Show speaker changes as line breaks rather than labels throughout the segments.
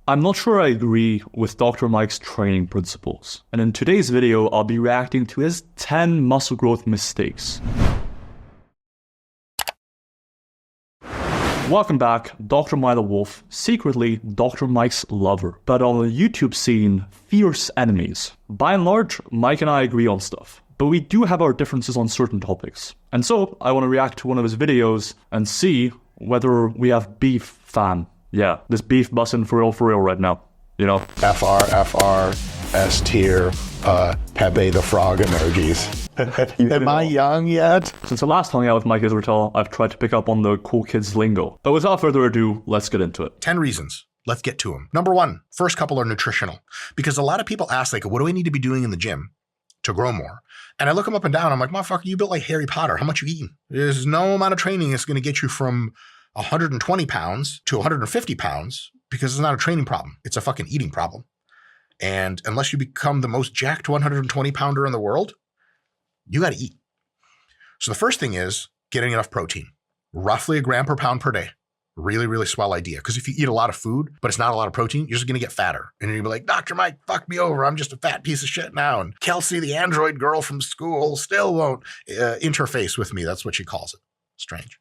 I'm not sure I agree with Dr. Mike's training principles, and in today's video, I'll be reacting to his 10 muscle growth mistakes. Welcome back, Dr. Milo Wolf, secretly Dr. Mike's lover, but on the YouTube scene, fierce enemies. By and large, Mike and I agree on stuff, but we do have our differences on certain topics. And so, I want to react to one of his videos and see whether we have beef, fam. Yeah, this beef bussin' for real right now, you know?
FR, S tier, Pepe the Frog emojis. Am I young yet?
Since I last hung out with Mike Israetel, I've tried to pick up on the cool kids lingo. But without further ado, let's get into it.
10 reasons. Let's get to them. Number one, first couple are nutritional. Because a lot of people ask, like, what do I need to be doing in the gym to grow more? And I look them up and down. I'm like, motherfucker, you built like Harry Potter. How much you eating? There's no amount of training that's going to get you from 120 pounds to 150 pounds because it's not a training problem. It's a fucking eating problem. And unless you become the most jacked 120 pounder in the world, you got to eat. So the first thing is getting enough protein, roughly 1 gram per pound per day. Really, really swell idea. Because if you eat a lot of food, but it's not a lot of protein, you're just going to get fatter. And you're going to be like, Dr. Mike, fuck me over. I'm just a fat piece of shit now. And Kelsey, the android girl from school, still won't interface with me. That's what she calls it. Strange.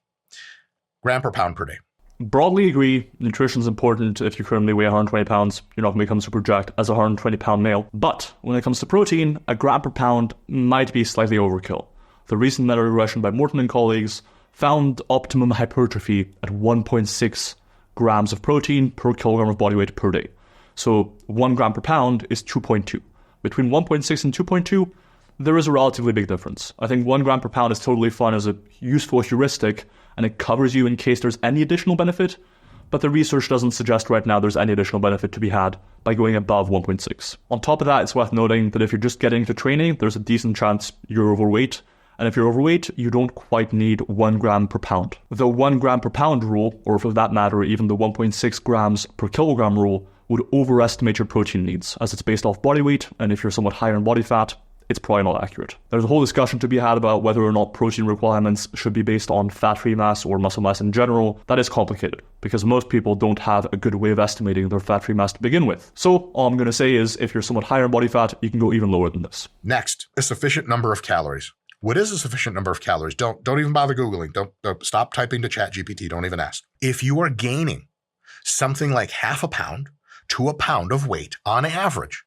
Gram per pound per day.
Broadly agree, nutrition is important. If you currently weigh 120 pounds, you're not going to become super jacked as a 120 pound male. But when it comes to protein, 1 gram per pound might be slightly overkill. The recent meta-regression by Morton and colleagues found optimum hypertrophy at 1.6 grams of protein per kilogram of body weight per day. So 1 gram per pound is 2.2. Between 1.6 and 2.2, there is a relatively big difference. I think 1 gram per pound is totally fine as a useful heuristic, and it covers you in case there's any additional benefit, but the research doesn't suggest right now there's any additional benefit to be had by going above 1.6. On top of that, it's worth noting that if you're just getting into training, there's a decent chance you're overweight, and if you're overweight, you don't quite need 1 gram per pound. The 1 gram per pound rule, or for that matter, even the 1.6 grams per kilogram rule, would overestimate your protein needs, as it's based off body weight, and if you're somewhat higher in body fat, it's probably not accurate. There's a whole discussion to be had about whether or not protein requirements should be based on fat-free mass or muscle mass in general. That is complicated, because most people don't have a good way of estimating their fat-free mass to begin with. So all I'm going to say is, if you're somewhat higher in body fat, you can go even lower than this.
Next, a sufficient number of calories. What is a sufficient number of calories? Don't even bother Googling. Don't stop typing to ChatGPT. Don't even ask. If you are gaining something like half a pound to a pound of weight on average,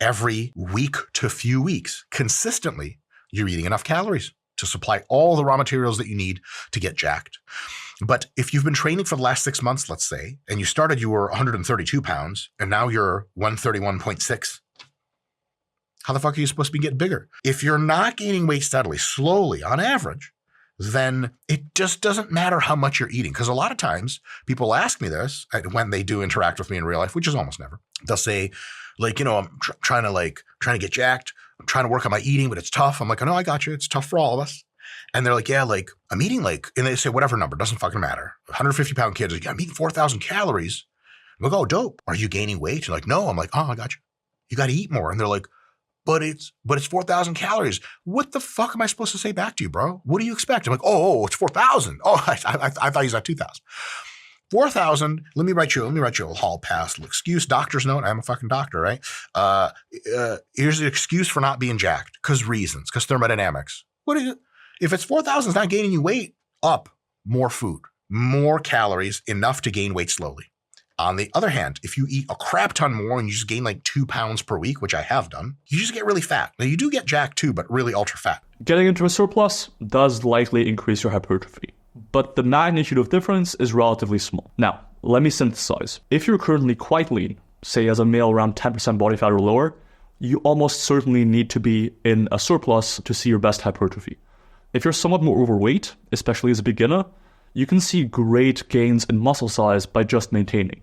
every week to few weeks, consistently, you're eating enough calories to supply all the raw materials that you need to get jacked. But if you've been training for the last 6 months, let's say, and you were 132 pounds, and now you're 131.6, how the fuck are you supposed to be getting bigger? If you're not gaining weight steadily, slowly, on average, then it just doesn't matter how much you're eating. Because a lot of times, people ask me this when they do interact with me in real life, which is almost never. They'll say, like, you know, I'm trying to get jacked. I'm trying to work on my eating, but it's tough. I'm like, I know, I got you. It's tough for all of us. And they're like, yeah, like, I'm eating like, and they say whatever number, doesn't fucking matter. 150-pound kids, like, I'm eating 4,000 calories. I'm like, oh, dope. Are you gaining weight? You're like, no. I'm like, oh, I got you. You got to eat more. And they're like, but it's 4,000 calories. What the fuck am I supposed to say back to you, bro? What do you expect? I'm like, oh, it's 4,000. Oh, I thought you said 2,000. 4,000, let me write you a hall pass excuse, doctor's note. I'm a fucking doctor, right? Here's the excuse for not being jacked. Because thermodynamics. What is it? If it's 4,000, it's not gaining you weight, up more food, more calories, enough to gain weight slowly. On the other hand, if you eat a crap ton more and you just gain like 2 pounds per week, which I have done, you just get really fat. Now you do get jacked too, but really ultra fat.
Getting into a surplus does likely increase your hypertrophy, but the magnitude of difference is relatively small. Now, let me synthesize. If you're currently quite lean, say as a male around 10% body fat or lower, you almost certainly need to be in a surplus to see your best hypertrophy. If you're somewhat more overweight, especially as a beginner, you can see great gains in muscle size by just maintaining.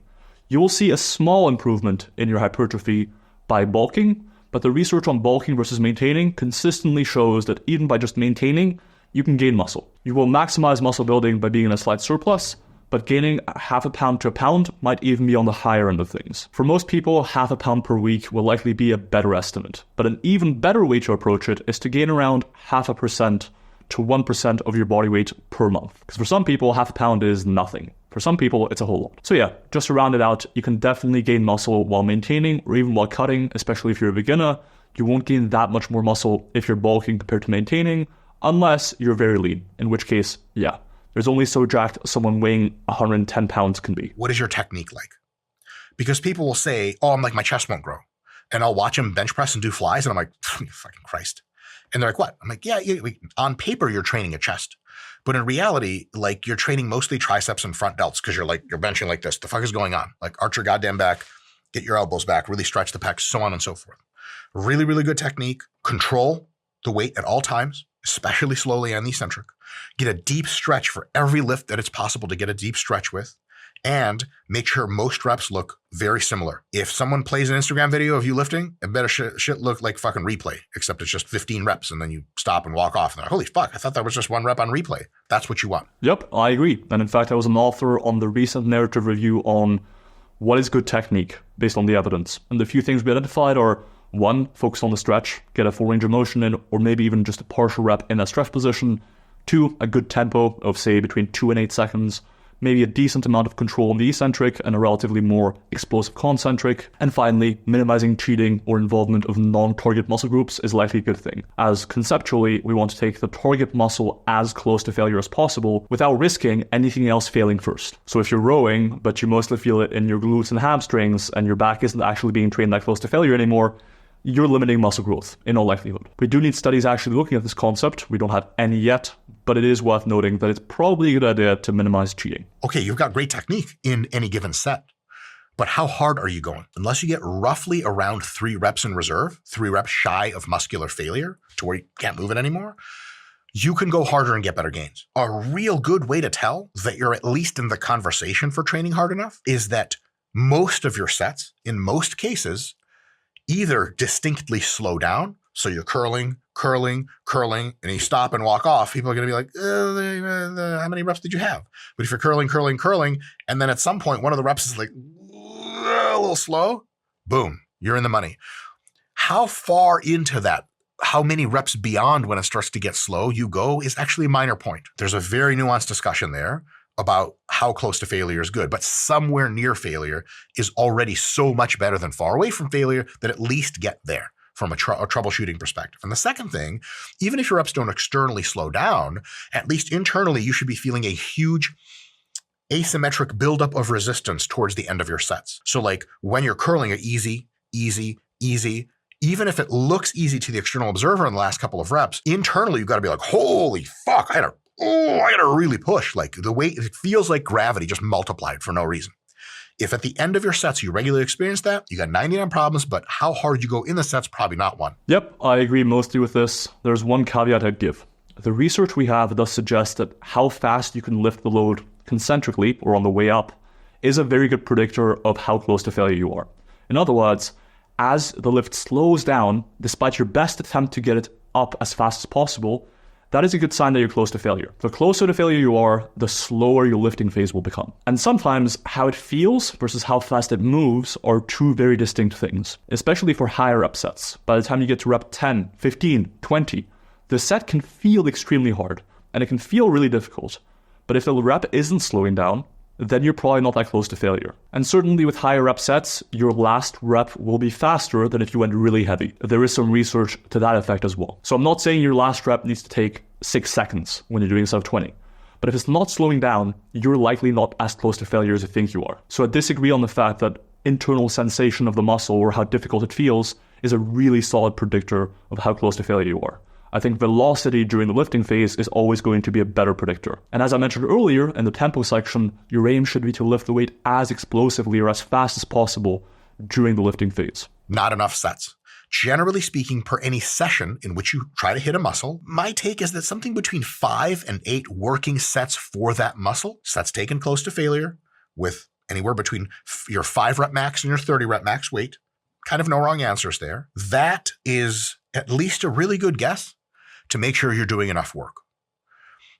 You will see a small improvement in your hypertrophy by bulking, but the research on bulking versus maintaining consistently shows that even by just maintaining, you can gain muscle. You will maximize muscle building by being in a slight surplus, but gaining half a pound to a pound might even be on the higher end of things. For most people, half a pound per week will likely be a better estimate, but an even better way to approach it is to gain around 0.5% to 1% of your body weight per month. Because for some people, half a pound is nothing. For some people, it's a whole lot. So yeah, just to round it out, you can definitely gain muscle while maintaining or even while cutting, especially if you're a beginner. You won't gain that much more muscle if you're bulking compared to maintaining, unless you're very lean, in which case, yeah, there's only so jacked someone weighing 110 pounds can be.
What is your technique like? Because people will say, oh, I'm like, my chest won't grow. And I'll watch them bench press and do flies. And I'm like, fucking Christ. And they're like, what? I'm like, yeah, on paper, you're training a chest. But in reality, like you're training mostly triceps and front delts because you're benching like this. The fuck is going on? Like arch your goddamn back, get your elbows back, really stretch the pecs, so on and so forth. Really, really good technique. Control the weight at all times, especially slowly and eccentric. Get a deep stretch for every lift that it's possible to get a deep stretch with. And make sure most reps look very similar. If someone plays an Instagram video of you lifting, it better shit look like fucking replay, except it's just 15 reps and then you stop and walk off. And they're like, holy fuck, I thought that was just one rep on replay. That's what you want.
Yep, I agree. And in fact, I was an author on the recent narrative review on what is good technique based on the evidence. And the few things we identified are 1, focus on the stretch, get a full range of motion in, or maybe even just a partial rep in a stretch position. 2, a good tempo of say between 2 and 8 seconds. Maybe a decent amount of control on the eccentric and a relatively more explosive concentric. And finally, minimizing cheating or involvement of non-target muscle groups is likely a good thing, as conceptually, we want to take the target muscle as close to failure as possible without risking anything else failing first. So if you're rowing, but you mostly feel it in your glutes and hamstrings, and your back isn't actually being trained that close to failure anymore, you're limiting muscle growth in all likelihood. We do need studies actually looking at this concept. We don't have any yet, but it is worth noting that it's probably a good idea to minimize cheating.
Okay, you've got great technique in any given set, but how hard are you going? Unless you get roughly around 3 reps in reserve, 3 reps shy of muscular failure to where you can't move it anymore, you can go harder and get better gains. A real good way to tell that you're at least in the conversation for training hard enough is that most of your sets, in most cases, either distinctly slow down, so you're curling, and you stop and walk off, people are going to be like, how many reps did you have? But if you're curling, and then at some point, one of the reps is like a little slow, boom, you're in the money. How far into that, how many reps beyond when it starts to get slow you go is actually a minor point. There's a very nuanced discussion there about how close to failure is good, but somewhere near failure is already so much better than far away from failure that at least get there from a troubleshooting perspective. And the second thing, even if your reps don't externally slow down, at least internally, you should be feeling a huge asymmetric buildup of resistance towards the end of your sets. So like when you're curling, easy, even if it looks easy to the external observer in the last couple of reps, internally, you've got to be like, holy fuck, I gotta really push. Like the weight, it feels like gravity just multiplied for no reason. If at the end of your sets you regularly experience that, you got 99 problems, but how hard you go in the sets, probably not one.
Yep, I agree mostly with this. There's one caveat I'd give. The research we have does suggest that how fast you can lift the load concentrically or on the way up is a very good predictor of how close to failure you are. In other words, as the lift slows down, despite your best attempt to get it up as fast as possible, that is a good sign that you're close to failure. The closer to failure you are, the slower your lifting phase will become. And sometimes how it feels versus how fast it moves are 2 very distinct things, especially for higher up sets. By the time you get to rep 10, 15, 20, the set can feel extremely hard and it can feel really difficult. But if the rep isn't slowing down, then you're probably not that close to failure. And certainly with higher rep sets, your last rep will be faster than if you went really heavy. There is some research to that effect as well. So I'm not saying your last rep needs to take 6 seconds when you're doing a set of 20. But if it's not slowing down, you're likely not as close to failure as you think you are. So I disagree on the fact that internal sensation of the muscle or how difficult it feels is a really solid predictor of how close to failure you are. I think velocity during the lifting phase is always going to be a better predictor. And as I mentioned earlier in the tempo section, your aim should be to lift the weight as explosively or as fast as possible during the lifting phase.
Not enough sets. Generally speaking, per any session in which you try to hit a muscle, my take is that something between 5 and 8 working sets for that muscle, sets taken close to failure, with anywhere between your 5 rep max and your 30 rep max weight, kind of no wrong answers there. That is at least a really good guess to make sure you're doing enough work.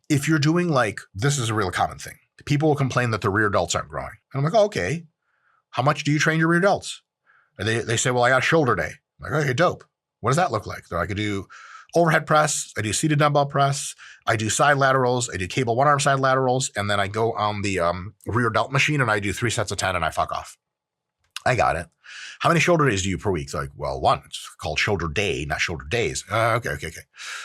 If you're doing this is a real common thing. People will complain that the rear delts aren't growing. And I'm like, oh, okay, how much do you train your rear delts? And they say, well, I got a shoulder day. I'm like, okay, dope. What does that look like? I could do overhead press, I do seated dumbbell press, I do side laterals, I do cable one arm side laterals, and then I go on the rear delt machine and I do 3 sets of 10 and I fuck off. I got it. How many shoulder days do you per week? It's like, well, one. It's called shoulder day, not shoulder days. Okay.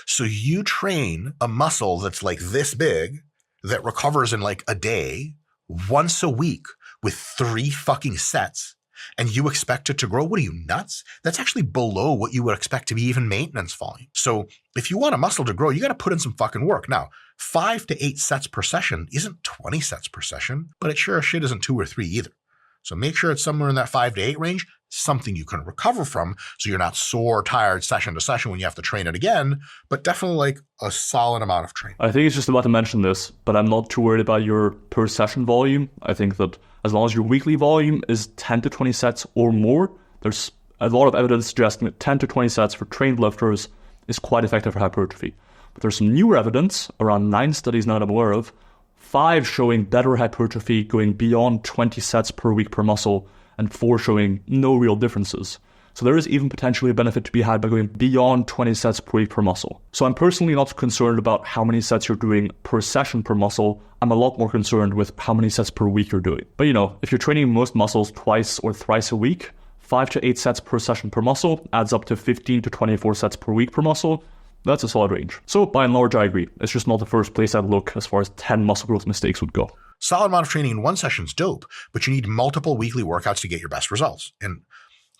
So you train a muscle that's like this big that recovers in like a day once a week with 3 fucking sets, and you expect it to grow? What are you, nuts? That's actually below what you would expect to be even maintenance volume. So if you want a muscle to grow, you got to put in some fucking work. Now, 5 to 8 sets per session isn't 20 sets per session, but it sure as shit isn't 2 or 3 either. So make sure it's somewhere in that 5 to 8 range, something you can recover from so you're not sore, tired session to session when you have to train it again, but definitely like a solid amount of training.
I think it's just about to mention this, but I'm not too worried about your per session volume. I think that as long as your weekly volume is 10 to 20 sets or more, there's a lot of evidence suggesting that 10 to 20 sets for trained lifters is quite effective for hypertrophy. But there's some newer evidence, around 9 studies now that I'm aware of, 5 showing better hypertrophy going beyond 20 sets per week per muscle, and 4 showing no real differences. So there is even potentially a benefit to be had by going beyond 20 sets per week per muscle. So I'm personally not concerned about how many sets you're doing per session per muscle. I'm a lot more concerned with how many sets per week you're doing. But if you're training most muscles twice or thrice a week, 5 to 8 sets per session per muscle adds up to 15 to 24 sets per week per muscle. That's a solid range. So by and large, I agree. It's just not the first place I'd look as far as 10 muscle growth mistakes would go.
Solid amount of training in one session is dope, but you need multiple weekly workouts to get your best results. And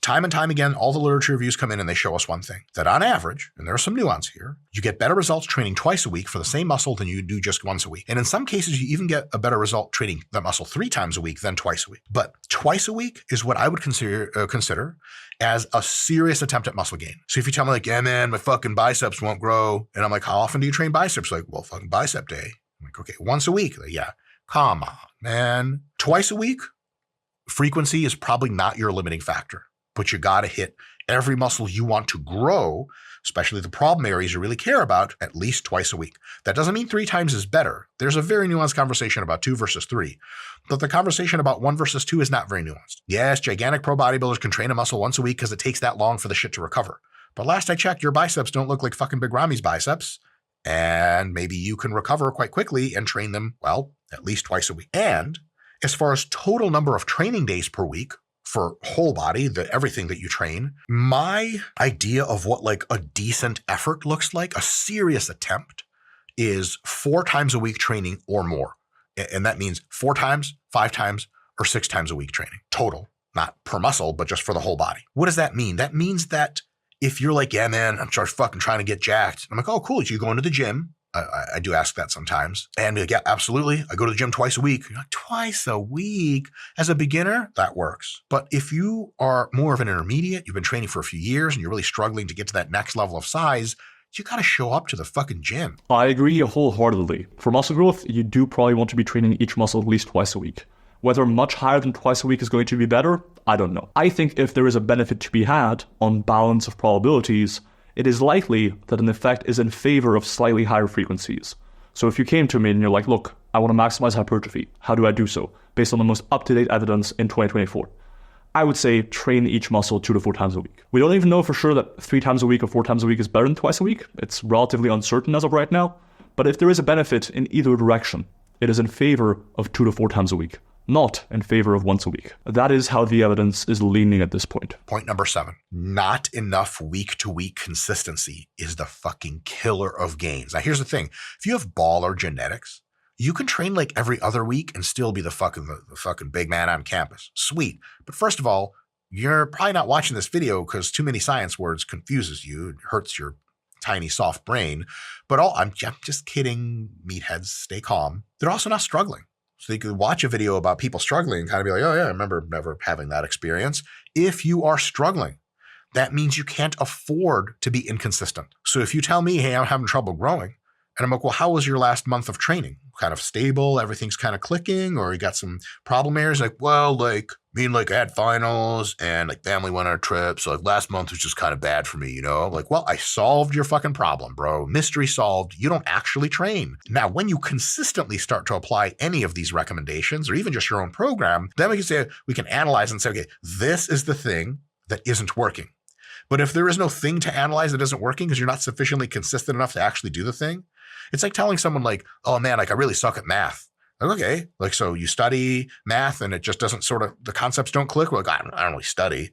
time again, all the literature reviews come in and they show us one thing, that on average, and there's some nuance here, you get better results training twice a week for the same muscle than you do just once a week. And in some cases, you even get a better result training that muscle 3 times a week than twice a week. But twice a week is what I would consider as a serious attempt at muscle gain. So if you tell me like, yeah, man, my fucking biceps won't grow. And I'm like, how often do you train biceps? Like, well, fucking bicep day. I'm like, okay, once a week. Like, yeah, come on, man. Twice a week, frequency is probably not your limiting factor, but you got to hit every muscle you want to grow, especially the problem areas you really care about, at least twice a week. That doesn't mean 3 times is better. There's a very nuanced conversation about 2 versus 3, but the conversation about 1 versus 2 is not very nuanced. Yes, gigantic pro bodybuilders can train a muscle once a week because it takes that long for the shit to recover. But last I checked, your biceps don't look like fucking Big Rami's biceps, and maybe you can recover quite quickly and train them, well, at least twice a week. And as far as total number of training days per week, for whole body, everything that you train, my idea of what like a decent effort looks like, a serious attempt, is 4 times a week training or more. And that means 4 times, 5 times, or 6 times a week training total, not per muscle, but just for the whole body. What does that mean? That means that if you're like, yeah, man, I'm just fucking trying to get jacked. I'm like, oh, cool. So you go into the gym. I do ask that sometimes. And be like, yeah, absolutely. I go to the gym twice a week. You're like, twice a week? As a beginner, that works. But if you are more of an intermediate, you've been training for a few years and you're really struggling to get to that next level of size, you got to show up to the fucking gym.
I agree wholeheartedly. For muscle growth, you do probably want to be training each muscle at least twice a week. Whether much higher than twice a week is going to be better, I don't know. I think if there is a benefit to be had on balance of probabilities, it is likely that an effect is in favor of slightly higher frequencies. So if you came to me and you're like, look, I want to maximize hypertrophy, how do I do so? Based on the most up-to-date evidence in 2024. I would say train each muscle 2 to 4 times a week. We don't even know for sure that 3 times a week or 4 times a week is better than twice a week. It's relatively uncertain as of right now. But if there is a benefit in either direction, it is in favor of 2 to 4 times a week, not in favor of once a week. That is how the evidence is leaning at this point.
Point number 7, not enough week-to-week consistency is the fucking killer of gains. Now, here's the thing. If you have baller genetics, you can train like every other week and still be the fucking big man on campus. Sweet. But first of all, you're probably not watching this video because too many science words confuses you. It hurts your tiny, soft brain. But I'm just kidding, meatheads. Stay calm. They're also not struggling. So you could watch a video about people struggling and kind of be like, oh yeah, I remember never having that experience. If you are struggling, that means you can't afford to be inconsistent. So if you tell me, hey, I'm having trouble growing, and I'm like, well, how was your last month of training? Kind of stable, everything's kind of clicking, or you got some problem areas? Like, well, I had finals and like family went on a trip. So like last month was just kind of bad for me, you know? Like, well, I solved your fucking problem, bro. Mystery solved. You don't actually train. Now, when you consistently start to apply any of these recommendations or even just your own program, then we can analyze and say, okay, this is the thing that isn't working. But if there is no thing to analyze that isn't working because you're not sufficiently consistent enough to actually do the thing, it's like telling someone like, oh man, like I really suck at math. Like, okay, like, so you study math and it just doesn't the concepts don't click. Well, like, I don't really study.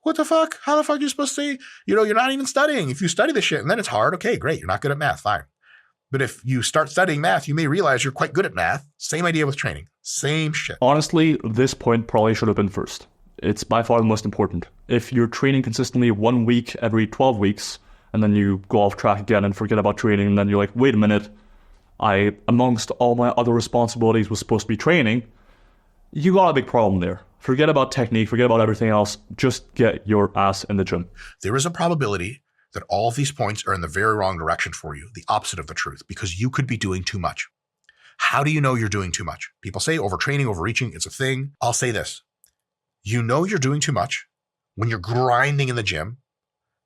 What the fuck? How the fuck are you supposed to say, you're not even studying. If you study this shit and then it's hard, okay, great. You're not good at math, fine. But if you start studying math, you may realize you're quite good at math. Same idea with training. Same shit.
Honestly, this point probably should have been first. It's by far the most important. If you're training consistently 1 week every 12 weeks, and then you go off track again and forget about training, and then you're like, wait a minute, I, amongst all my other responsibilities, was supposed to be training, you got a big problem there. Forget about technique, forget about everything else, just get your ass in the gym.
There is a probability that all of these points are in the very wrong direction for you, the opposite of the truth, because you could be doing too much. How do you know you're doing too much? People say overtraining, overreaching, it's a thing. I'll say this. You know you're doing too much when you're grinding in the gym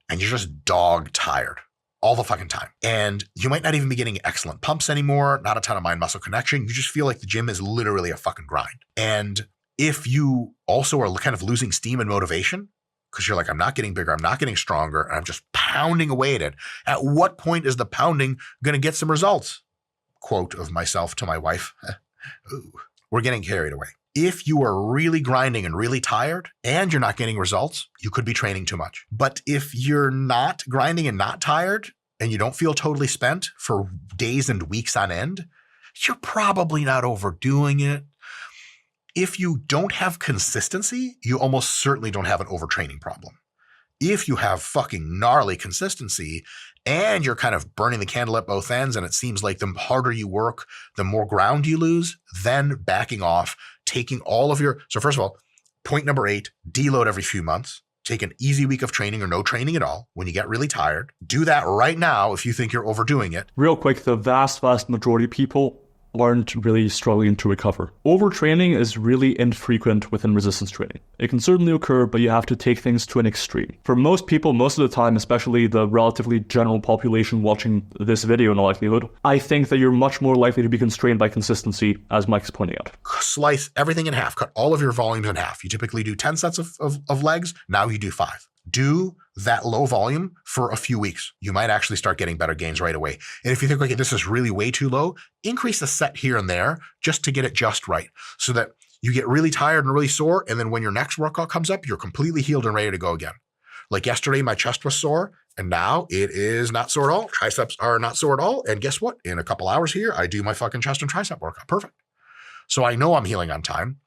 and you're just dog tired all the fucking time. And you might not even be getting excellent pumps anymore, not a ton of mind-muscle connection. You just feel like the gym is literally a fucking grind. And if you also are kind of losing steam and motivation, because you're like, I'm not getting bigger, I'm not getting stronger, and I'm just pounding away at it, at what point is the pounding going to get some results? Quote of myself to my wife. Ooh, we're getting carried away. If you are really grinding and really tired and you're not getting results, you could be training too much. But if you're not grinding and not tired and you don't feel totally spent for days and weeks on end, you're probably not overdoing it. If you don't have consistency, you almost certainly don't have an overtraining problem. If you have fucking gnarly consistency and you're kind of burning the candle at both ends and it seems like the harder you work, the more ground you lose, then backing off, taking all of your, so first of all, point number 8, deload every few months. Take an easy week of training or no training at all when you get really tired. Do that right now if you think you're overdoing it.
Real quick, the vast majority of people aren't really struggling to recover. Overtraining is really infrequent within resistance training. It can certainly occur, but you have to take things to an extreme. For most people, most of the time, especially the relatively general population watching this video in all likelihood, I think that you're much more likely to be constrained by consistency, as Mike's pointing out.
Slice everything in half. Cut all of your volumes in half. You typically do 10 sets of legs. Now you do 5. Do that low volume for a few weeks. You might actually start getting better gains right away. And if you think, okay, this is really way too low, increase the set here and there just to get it just right so that you get really tired and really sore. And then when your next workout comes up, you're completely healed and ready to go again. Like yesterday, my chest was sore and now it is not sore at all. Triceps are not sore at all. And guess what? In a couple hours here, I do my fucking chest and tricep workout. Perfect. So I know I'm healing on time.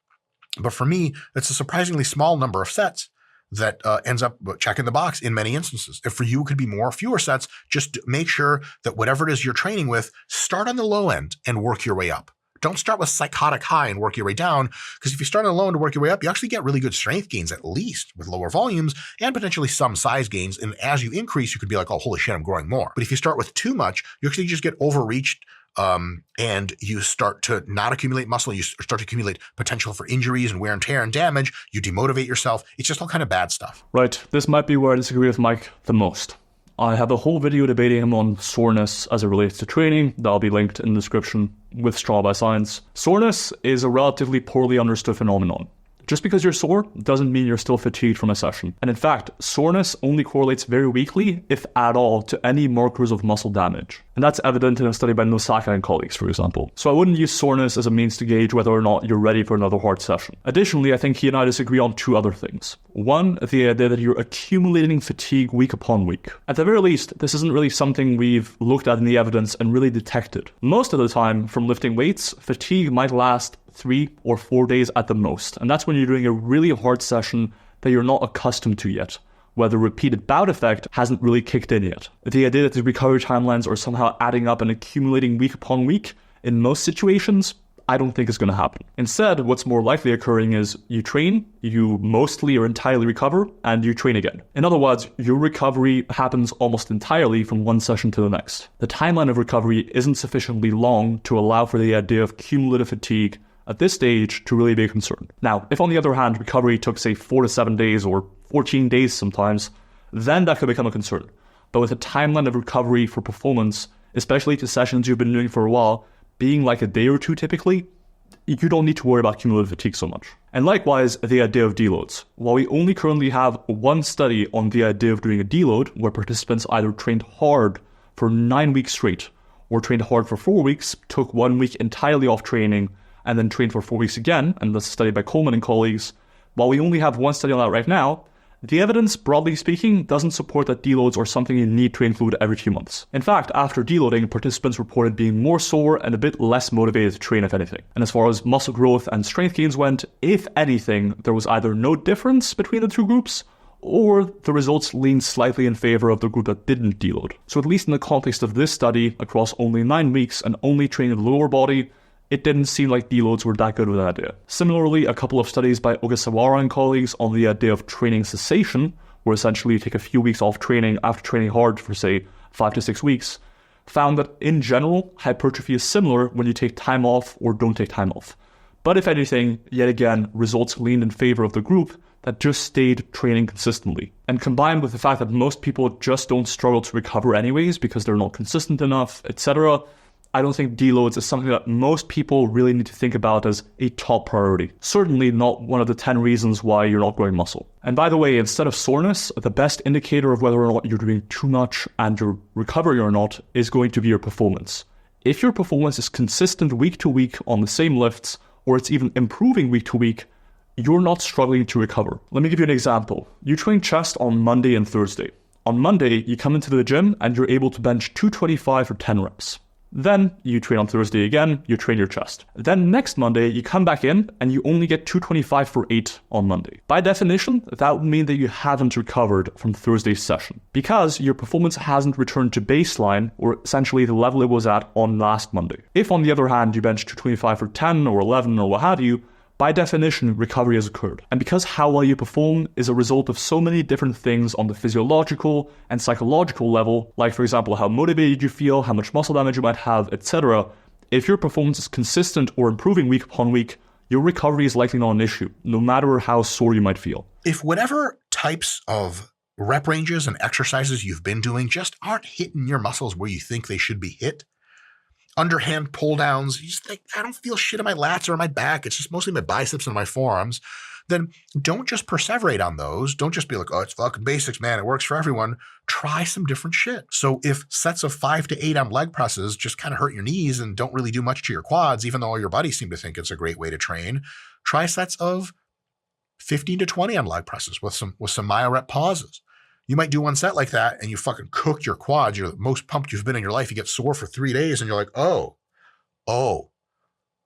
But for me, it's a surprisingly small number of sets that ends up checking the box in many instances. If for you, it could be more, fewer sets. Just make sure that whatever it is you're training with, start on the low end and work your way up. Don't start with psychotic high and work your way down, because if you start on the low end and work your way up, you actually get really good strength gains, at least with lower volumes and potentially some size gains. And as you increase, you could be like, oh, holy shit, I'm growing more. But if you start with too much, you actually just get overreached. And you start to not accumulate muscle, you start to accumulate potential for injuries and wear and tear and damage, you demotivate yourself. It's just all kind of bad stuff.
Right, this might be where I disagree with Mike the most. I have a whole video debating him on soreness as it relates to training. That'll be linked in the description with Straw by Science. Soreness is a relatively poorly understood phenomenon. Just because you're sore doesn't mean you're still fatigued from a session. And in fact, soreness only correlates very weakly, if at all, to any markers of muscle damage. And that's evident in a study by Nosaka and colleagues, for example. So I wouldn't use soreness as a means to gauge whether or not you're ready for another hard session. Additionally, I think he and I disagree on 2 other things. One, the idea that you're accumulating fatigue week upon week. At the very least, this isn't really something we've looked at in the evidence and really detected. Most of the time, from lifting weights, fatigue might last 3 or 4 days at the most. And that's when you're doing a really hard session that you're not accustomed to yet, where the repeated bout effect hasn't really kicked in yet. The idea that the recovery timelines are somehow adding up and accumulating week upon week, in most situations, I don't think is going to happen. Instead, what's more likely occurring is you train, you mostly or entirely recover, and you train again. In other words, your recovery happens almost entirely from one session to the next. The timeline of recovery isn't sufficiently long to allow for the idea of cumulative fatigue at this stage to really be a concern. Now, if on the other hand, recovery took say 4 to 7 days or 14 days sometimes, then that could become a concern. But with a timeline of recovery for performance, especially to sessions you've been doing for a while, being like a day or 2 typically, you don't need to worry about cumulative fatigue so much. And likewise, the idea of deloads. While we only currently have one study on the idea of doing a deload, where participants either trained hard for 9 weeks straight, or trained hard for 4 weeks, took 1 week entirely off training, and then trained for 4 weeks again, and that's a study by Coleman and colleagues. While we only have one study on that right now, the evidence, broadly speaking, doesn't support that deloads are something you need to include every few months. In fact, after deloading, participants reported being more sore and a bit less motivated to train, if anything. And as far as muscle growth and strength gains went, if anything, there was either no difference between the two groups, or the results leaned slightly in favor of the group that didn't deload. So at least in the context of this study, across only 9 weeks and only training the lower body, it didn't seem like deloads were that good of an idea. Similarly, a couple of studies by Ogasawara and colleagues on the idea of training cessation, where essentially you take a few weeks off training after training hard for, say, 5 to 6 weeks, found that in general, hypertrophy is similar when you take time off or don't take time off. But if anything, yet again, results leaned in favor of the group that just stayed training consistently. And combined with the fact that most people just don't struggle to recover anyways because they're not consistent enough, etc., I don't think deloads is something that most people really need to think about as a top priority. Certainly not one of the 10 reasons why you're not growing muscle. And by the way, instead of soreness, the best indicator of whether or not you're doing too much and you're recovering or not is going to be your performance. If your performance is consistent week to week on the same lifts, or it's even improving week to week, you're not struggling to recover. Let me give you an example. You train chest on Monday and Thursday. On Monday, you come into the gym and you're able to bench 225 for 10 reps. Then you train on Thursday again, you train your chest. Then next Monday, you come back in and you only get 225 for 8 on Monday. By definition, that would mean that you haven't recovered from Thursday's session because your performance hasn't returned to baseline, or essentially the level it was at on last Monday. If on the other hand, you bench 225 for 10 or 11 or what have you, by definition, recovery has occurred. And because how well you perform is a result of so many different things on the physiological and psychological level, like for example, how motivated you feel, how much muscle damage you might have, etc., if your performance is consistent or improving week upon week, your recovery is likely not an issue, no matter how sore you might feel.
If whatever types of rep ranges and exercises you've been doing just aren't hitting your muscles where you think they should be hit, underhand pull downs, you just think, I don't feel shit in my lats or my back, it's just mostly my biceps and my forearms, then don't just perseverate on those. Don't just be like, oh, it's fucking basics, man, it works for everyone. Try some different shit. So if sets of 5 to 8 on leg presses just kind of hurt your knees and don't really do much to your quads, even though all your buddies seem to think it's a great way to train, try sets of 15 to 20 on leg presses with some myo rep pauses. You might do one set like that and you fucking cook your quads. You're the most pumped you've been in your life. You get sore for 3 days and you're like, oh,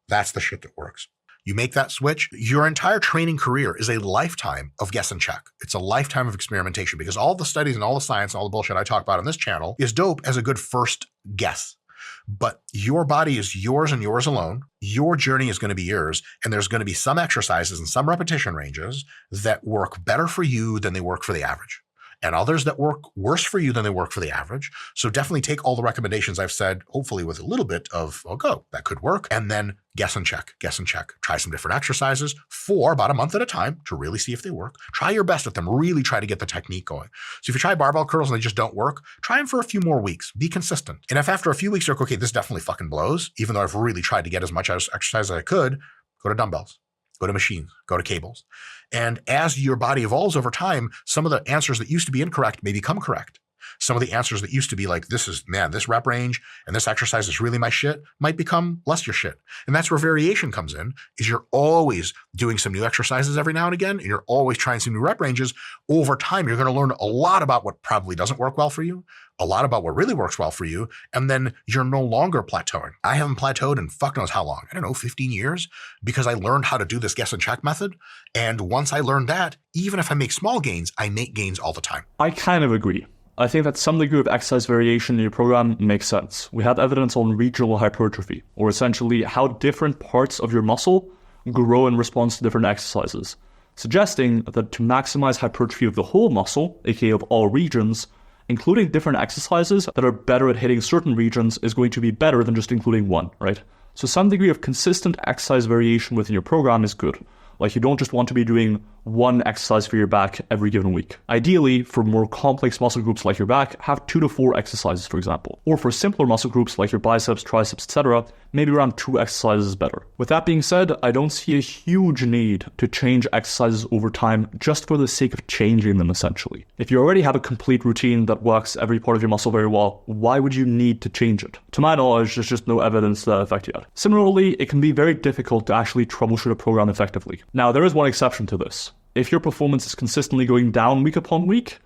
that's the shit that works. You make that switch. Your entire training career is a lifetime of guess and check. It's a lifetime of experimentation because all the studies and all the science and all the bullshit I talk about on this channel is dope as a good first guess. But your body is yours and yours alone. Your journey is going to be yours. And there's going to be some exercises and some repetition ranges that work better for you than they work for the average, and others that work worse for you than they work for the average. So definitely take all the recommendations I've said, hopefully with a little bit of, oh, go, that could work. And then guess and check. Try some different exercises for about a month at a time to really see if they work. Try your best with them. Really try to get the technique going. So if you try barbell curls and they just don't work, try them for a few more weeks. Be consistent. And if after a few weeks you're like, okay, this definitely fucking blows, even though I've really tried to get as much exercise as I could, go to dumbbells. Go to machines, go to cables. And as your body evolves over time, some of the answers that used to be incorrect may become correct. Some of the answers that used to be like, this rep range and this exercise is really my shit, might become less your shit. And that's where variation comes in, is you're always doing some new exercises every now and again, and you're always trying some new rep ranges. Over time, you're going to learn a lot about what probably doesn't work well for you, a lot about what really works well for you, and then you're no longer plateauing. I haven't plateaued in fuck knows how long. I don't know, 15 years, because I learned how to do this guess and check method. And once I learned that, even if I make small gains, I make gains all the time.
I kind of agree. I think that some degree of exercise variation in your program makes sense. We have evidence on regional hypertrophy, or essentially how different parts of your muscle grow in response to different exercises, suggesting that to maximize hypertrophy of the whole muscle, aka of all regions, including different exercises that are better at hitting certain regions is going to be better than just including one, right? So some degree of consistent exercise variation within your program is good. Like, you don't just want to be doing one exercise for your back every given week. Ideally, for more complex muscle groups like your back, have 2 to 4 exercises, for example. Or for simpler muscle groups like your biceps, triceps, etc., maybe around 2 exercises is better. With that being said, I don't see a huge need to change exercises over time just for the sake of changing them, essentially. If you already have a complete routine that works every part of your muscle very well, why would you need to change it? To my knowledge, there's just no evidence to that effect yet. Similarly, it can be very difficult to actually troubleshoot a program effectively. Now, there is one exception to this. If your performance is consistently going down week upon week,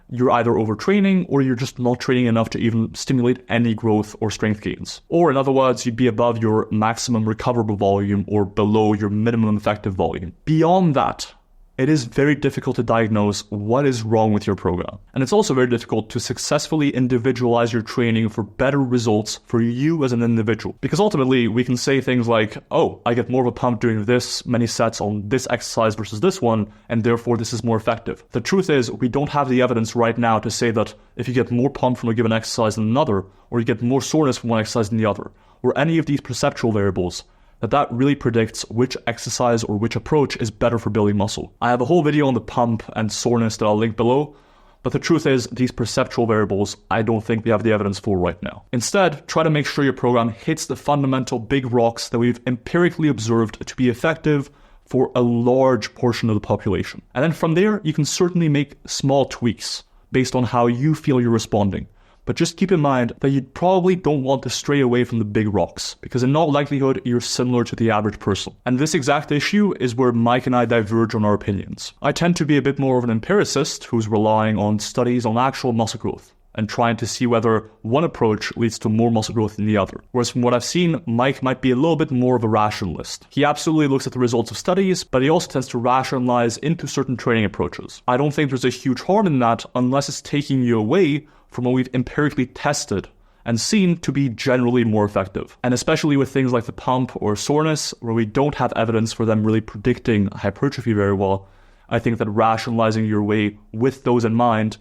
you're either overtraining or you're just not training enough to even stimulate any growth or strength gains. Or in other words, you'd be above your maximum recoverable volume or below your minimum effective volume. Beyond that, it is very difficult to diagnose what is wrong with your program. And it's also very difficult to successfully individualize your training for better results for you as an individual. Because ultimately, we can say things like, oh, I get more of a pump doing this many sets on this exercise versus this one, and therefore this is more effective. The truth is, we don't have the evidence right now to say that if you get more pump from a given exercise than another, or you get more soreness from one exercise than the other, or any of these perceptual variables, that really predicts which exercise or which approach is better for building muscle. I have a whole video on the pump and soreness that I'll link below, but the truth is, these perceptual variables, I don't think we have the evidence for right now. Instead, try to make sure your program hits the fundamental big rocks that we've empirically observed to be effective for a large portion of the population. And then from there, you can certainly make small tweaks based on how you feel you're responding. But just keep in mind that you probably don't want to stray away from the big rocks, because in all likelihood, you're similar to the average person. And this exact issue is where Mike and I diverge on our opinions. I tend to be a bit more of an empiricist who's relying on studies on actual muscle growth and trying to see whether one approach leads to more muscle growth than the other. Whereas from what I've seen, Mike might be a little bit more of a rationalist. He absolutely looks at the results of studies, but he also tends to rationalize into certain training approaches. I don't think there's a huge harm in that unless it's taking you away from what we've empirically tested and seen to be generally more effective. And especially with things like the pump or soreness, where we don't have evidence for them really predicting hypertrophy very well, I think that rationalizing your way with those in mind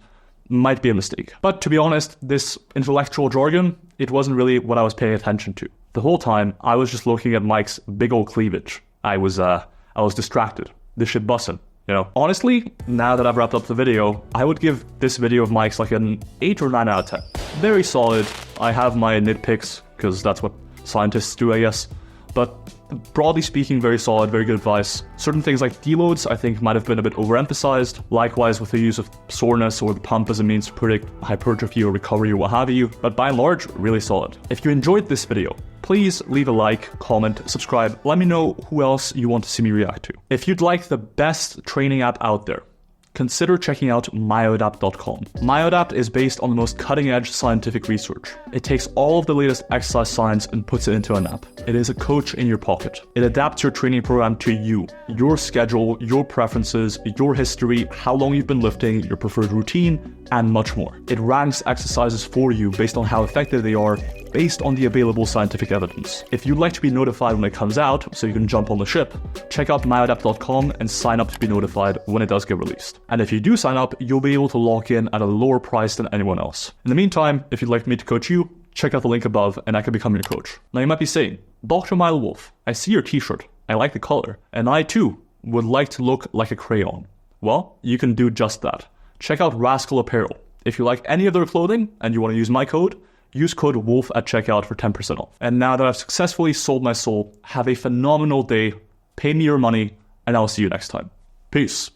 might be a mistake. But to be honest, this intellectual jargon, it wasn't really what I was paying attention to. The whole time, I was just looking at Mike's big old cleavage. I was distracted. This shit bussin'. You know, honestly, now that I've wrapped up the video, I would give this video of Mike's like an 8 or 9 out of 10. Very solid. I have my nitpicks, because that's what scientists do, I guess. But broadly speaking, very solid, very good advice. Certain things like deloads, I think might have been a bit overemphasized. Likewise with the use of soreness or the pump as a means to predict hypertrophy or recovery or what have you. But by and large, really solid. If you enjoyed this video, please leave a like, comment, subscribe. Let me know who else you want to see me react to. If you'd like the best training app out there, consider checking out myoadapt.com. Myoadapt is based on the most cutting-edge scientific research. It takes all of the latest exercise science and puts it into an app. It is a coach in your pocket. It adapts your training program to you, your schedule, your preferences, your history, how long you've been lifting, your preferred routine, and much more. It ranks exercises for you based on how effective they are, based on the available scientific evidence. If you'd like to be notified when it comes out, so you can jump on the ship, check out myoadapt.com and sign up to be notified when it does get released. And if you do sign up, you'll be able to lock in at a lower price than anyone else. In the meantime, if you'd like me to coach you, check out the link above and I can become your coach. Now you might be saying, Dr. Milo Wolf, I see your t-shirt, I like the color, and I too would like to look like a crayon. Well, you can do just that. Check out Rascal Apparel. If you like any of their clothing and you want to use my code, use code WOLF at checkout for 10% off. And now that I've successfully sold my soul, have a phenomenal day, pay me your money, and I'll see you next time. Peace.